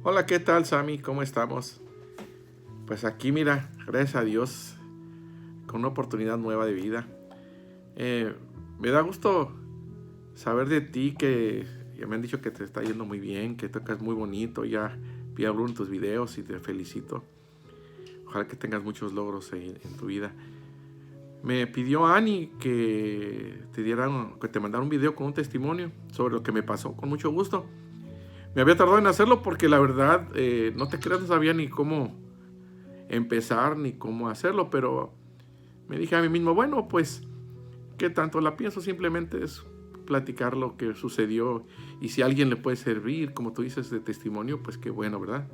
Hola, ¿qué tal, Sammy? ¿Cómo estamos? Pues aquí, mira, gracias a Dios, con una oportunidad nueva de vida. Eh, Me da gusto saber de ti que ya me han dicho que te está yendo muy bien, que tocas muy bonito. Ya vi algunos de tus videos y te felicito. Ojalá que tengas muchos logros en tu vida. Me pidió Ani que te mandara un video con un testimonio sobre lo que me pasó, con mucho gusto. Me había tardado en hacerlo porque la verdad, no te creas, no sabía ni cómo empezar ni cómo hacerlo, pero me dije a mí mismo, bueno, pues, ¿qué tanto la pienso? Simplemente es platicar lo que sucedió y si a alguien le puede servir, como tú dices, de testimonio, pues qué bueno, ¿verdad?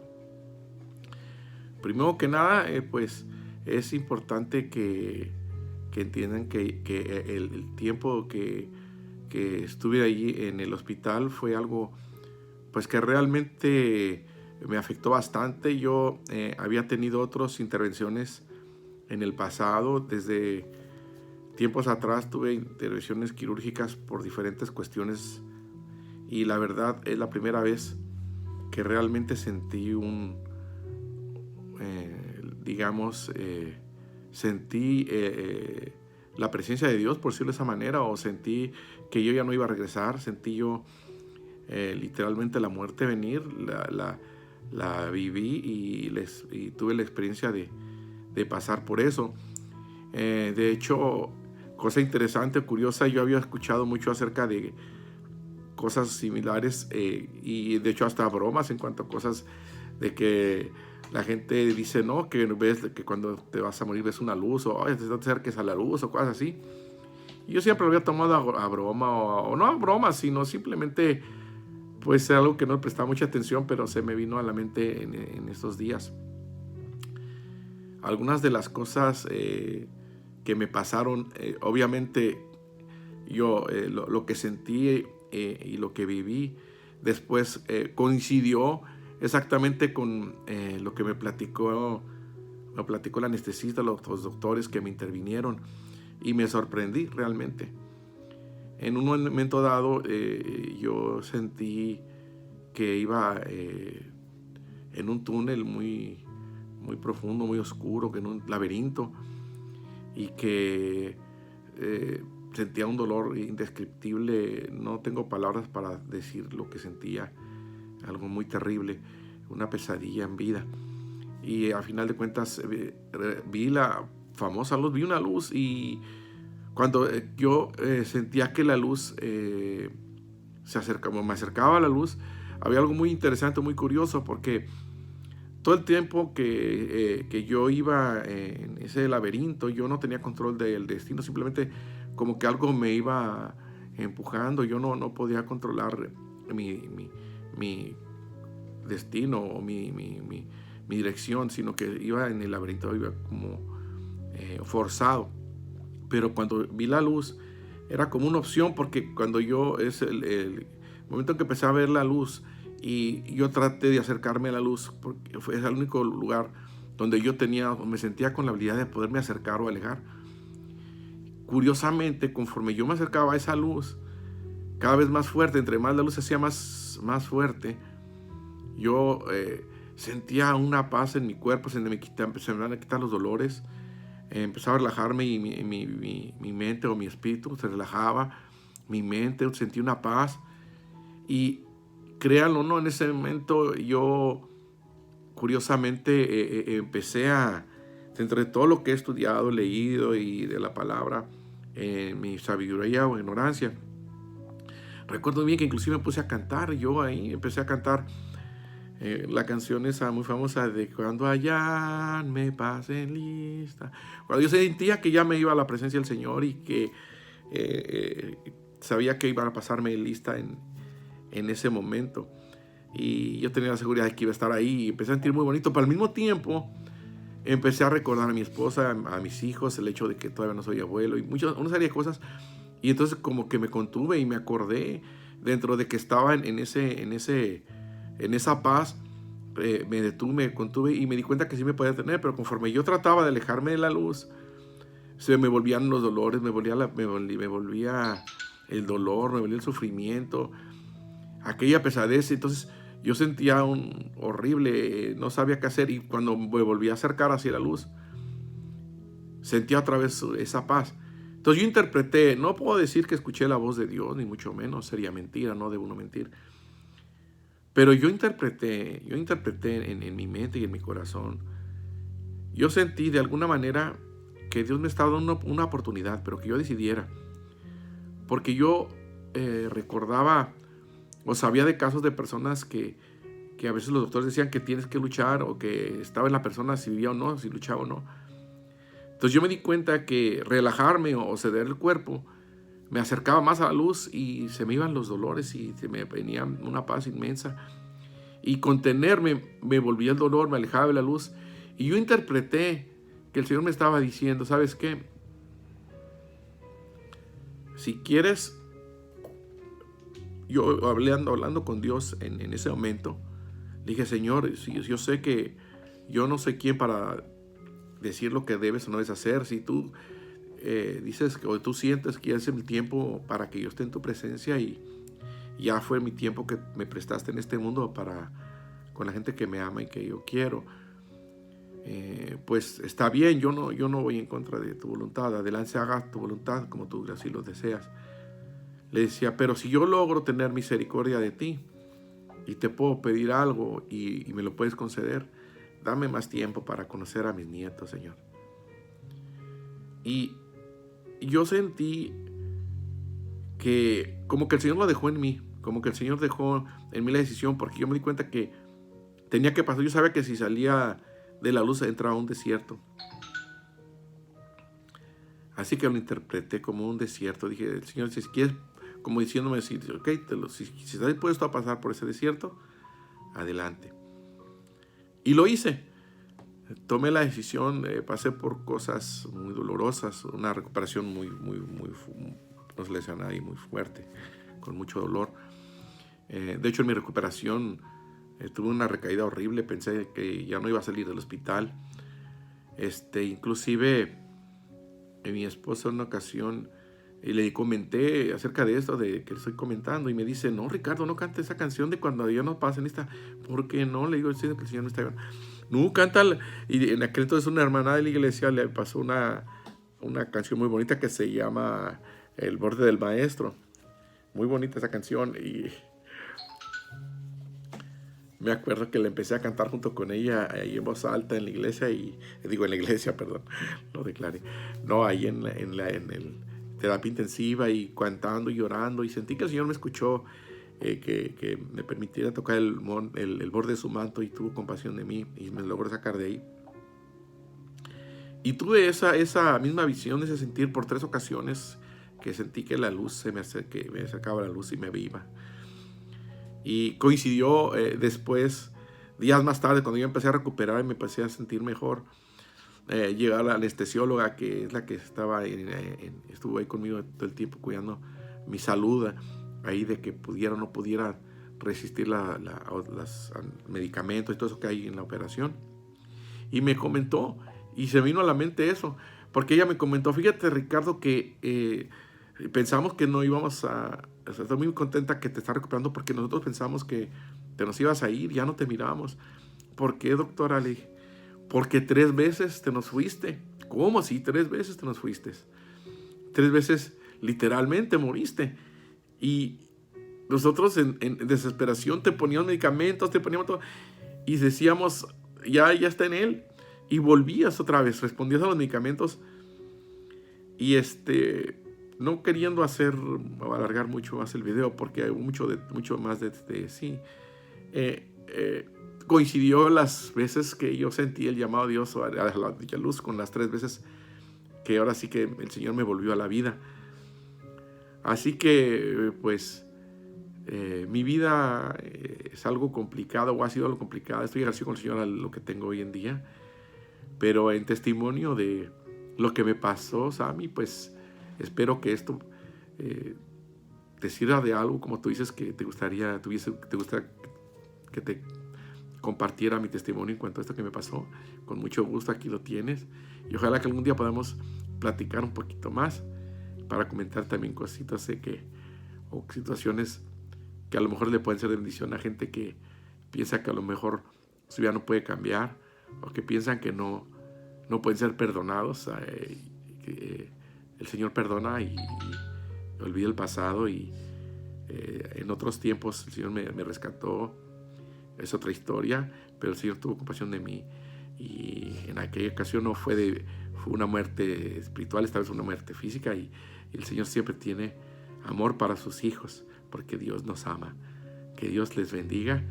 Primero que nada, pues es importante que entiendan que el tiempo que estuve allí en el hospital fue algo pues que realmente me afectó bastante. Yo había tenido otras intervenciones en el pasado, desde tiempos atrás tuve intervenciones quirúrgicas por diferentes cuestiones y la verdad es la primera vez que realmente sentí digamos, sentí la presencia de Dios, por decirlo de esa manera, o sentí que yo ya no iba a regresar, sentí yo literalmente la muerte venir, la viví y tuve la experiencia de pasar por eso. De hecho, cosa interesante, curiosa, yo había escuchado mucho acerca de cosas similares y de hecho hasta bromas en cuanto a cosas de que la gente dice, no, que ves que cuando te vas a morir ves una luz o no te acerques a la luz o cosas así. Y yo siempre lo había tomado a broma o no a broma, sino simplemente pues algo que no le prestaba mucha atención, pero se me vino a la mente en estos días. Algunas de las cosas que me pasaron, obviamente yo lo que sentí y lo que viví después coincidió exactamente con lo que me platicó el anestesista, los doctores que me intervinieron y me sorprendí realmente. En un momento dado yo sentí que iba en un túnel muy profundo, muy oscuro, que en un laberinto y que sentía un dolor indescriptible. No tengo palabras para decir lo que sentía, algo muy terrible, una pesadilla en vida. Y al final de cuentas vi la famosa luz, vi una luz y cuando yo sentía que la luz me acercaba a la luz, había algo muy interesante, muy curioso, porque todo el tiempo que yo iba en ese laberinto, yo no tenía control del destino, simplemente como que algo me iba empujando, yo no podía controlar mi, mi destino o mi dirección, sino que iba en el laberinto, iba como forzado. Pero cuando vi la luz, era como una opción, porque cuando yo, es el momento en que empecé a ver la luz, y yo traté de acercarme a la luz, porque fue el único lugar donde yo me sentía con la habilidad de poderme acercar o alejar. Curiosamente, conforme yo me acercaba a esa luz, cada vez más fuerte, entre más la luz se hacía más fuerte, yo sentía una paz en mi cuerpo, se me empezaron a quitar los dolores, empezaba a relajarme y mi mente o mi espíritu se relajaba, mi mente sentía una paz y créanlo o no, en ese momento yo curiosamente empecé dentro de todo lo que he estudiado, leído y de la palabra, en mi sabiduría o ignorancia, recuerdo bien que inclusive me puse a cantar, yo ahí empecé a cantar la canción esa muy famosa de cuando allá me pasen lista. Cuando yo sentía que ya me iba a la presencia del Señor y que sabía que iban a pasarme lista en ese momento. Y yo tenía la seguridad de que iba a estar ahí y empecé a sentir muy bonito, pero al mismo tiempo empecé a recordar a mi esposa, a mis hijos, el hecho de que todavía no soy abuelo y una serie de cosas. Y entonces como que me contuve y me acordé dentro de que estaba en esa paz, me detuve, me contuve y me di cuenta que sí me podía tener, pero conforme yo trataba de alejarme de la luz, se me volvían los dolores, me volvía el dolor, me volvía el sufrimiento, aquella pesadez. Entonces yo sentía un horrible, no sabía qué hacer, y cuando me volví a acercar hacia la luz, sentía otra vez esa paz. Entonces yo interpreté, no puedo decir que escuché la voz de Dios, ni mucho menos, sería mentira, no debo uno mentir. Pero yo interpreté en mi mente y en mi corazón. Yo sentí de alguna manera que Dios me estaba dando una oportunidad, pero que yo decidiera. Porque yo recordaba o sabía de casos de personas que a veces los doctores decían que tienes que luchar, o que estaba en la persona si vivía o no, si luchaba o no. Entonces yo me di cuenta que relajarme o ceder el cuerpo me acercaba más a la luz, y se me iban los dolores y se me venía una paz inmensa. Y contenerme me volvía el dolor, me alejaba de la luz. Y yo interpreté que el Señor me estaba diciendo, ¿sabes qué? Si quieres, yo hablando con Dios en ese momento, le dije, Señor, si yo sé que yo no soy quien para decir lo que debes o no debes hacer. Si tú dices o tú sientes que ya es el tiempo para que yo esté en tu presencia, y ya fue mi tiempo que me prestaste en este mundo con la gente que me ama y que yo quiero, pues está bien, yo no voy en contra de tu voluntad. Adelante, haga tu voluntad como tú así lo deseas. Le decía, pero si yo logro tener misericordia de ti y te puedo pedir algo y me lo puedes conceder, dame más tiempo para conocer a mis nietos, Señor. Y yo sentí que como que el Señor lo dejó en mí, como que el Señor dejó en mí la decisión, porque yo me di cuenta que tenía que pasar. Yo sabía que si salía de la luz entraba a un desierto. Así que lo interpreté como un desierto. Dije, Señor, si quieres, como diciéndome, si estás dispuesto a pasar por ese desierto, adelante. Y lo hice. Tomé la decisión, pasé por cosas muy dolorosas, una recuperación muy, no se le decía a nadie, muy fuerte, con mucho dolor. De hecho, en mi recuperación tuve una recaída horrible, pensé que ya no iba a salir del hospital. Inclusive, mi esposa en una ocasión, y le comenté acerca de esto, de que le estoy comentando, y me dice, no, Ricardo, no cantes esa canción de cuando ya no pasa en esta. ¿Por qué no? Le digo, que el Señor me está ayudando. No, cántala. Y en aquel entonces una hermana de la iglesia le pasó una canción muy bonita que se llama El borde del maestro. Muy bonita esa canción, y me acuerdo que le empecé a cantar junto con ella ahí en voz alta en la iglesia, perdón, lo declaré. No, ahí en el terapia intensiva, y cantando y llorando, y sentí que el Señor me escuchó, que me permitiera tocar el borde de su manto, y tuvo compasión de mí y me logró sacar de ahí. Y tuve esa misma visión, ese sentir por 3 ocasiones, que sentí que la luz me acercaba a la luz y me iba. Y coincidió después, días más tarde, cuando yo empecé a recuperar y me empecé a sentir mejor, llegar a la anestesióloga, que es la que estuvo ahí conmigo todo el tiempo cuidando mi salud, ahí de que pudiera o no pudiera resistir los medicamentos y todo eso que hay en la operación. Y me comentó, y se vino a la mente eso, porque ella me comentó, fíjate, Ricardo, que pensamos que no íbamos estoy muy contenta que te estás recuperando, porque nosotros pensamos que te nos ibas a ir, ya no te mirábamos. ¿Por qué, doctora? Le dije, porque 3 veces te nos fuiste. ¿Cómo así? 3 veces te nos fuiste. 3 veces literalmente moriste. Y nosotros en desesperación te poníamos medicamentos, te poníamos todo, y decíamos, ya está en él. Y volvías otra vez, respondías a los medicamentos, y no queriendo alargar mucho más el video, porque hay mucho más de sí. Coincidió las veces que yo sentí el llamado de Dios a la luz, con las 3 veces que ahora sí que el Señor me volvió a la vida. Así que, pues, mi vida es algo complicado, o ha sido algo complicado. Estoy agradecido con el Señor a lo que tengo hoy en día. Pero en testimonio de lo que me pasó, Sammy, pues espero que esto te sirva de algo, como tú dices, que te gustaría que te compartiera mi testimonio en cuanto a esto que me pasó. Con mucho gusto aquí lo tienes, y ojalá que algún día podamos platicar un poquito más para comentar también cositas o situaciones que a lo mejor le pueden ser de bendición a gente que piensa que a lo mejor su vida no puede cambiar, o que piensan que no pueden ser perdonados. El Señor perdona y olvida el pasado, y en otros tiempos el Señor me rescató. Es otra historia, pero el Señor tuvo compasión de mí, y en aquella ocasión no fue una muerte espiritual, esta vez una muerte física, y el Señor siempre tiene amor para sus hijos, porque Dios nos ama. Que Dios les bendiga,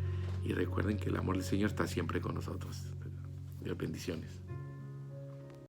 y recuerden que el amor del Señor está siempre con nosotros. Dios, bendiciones.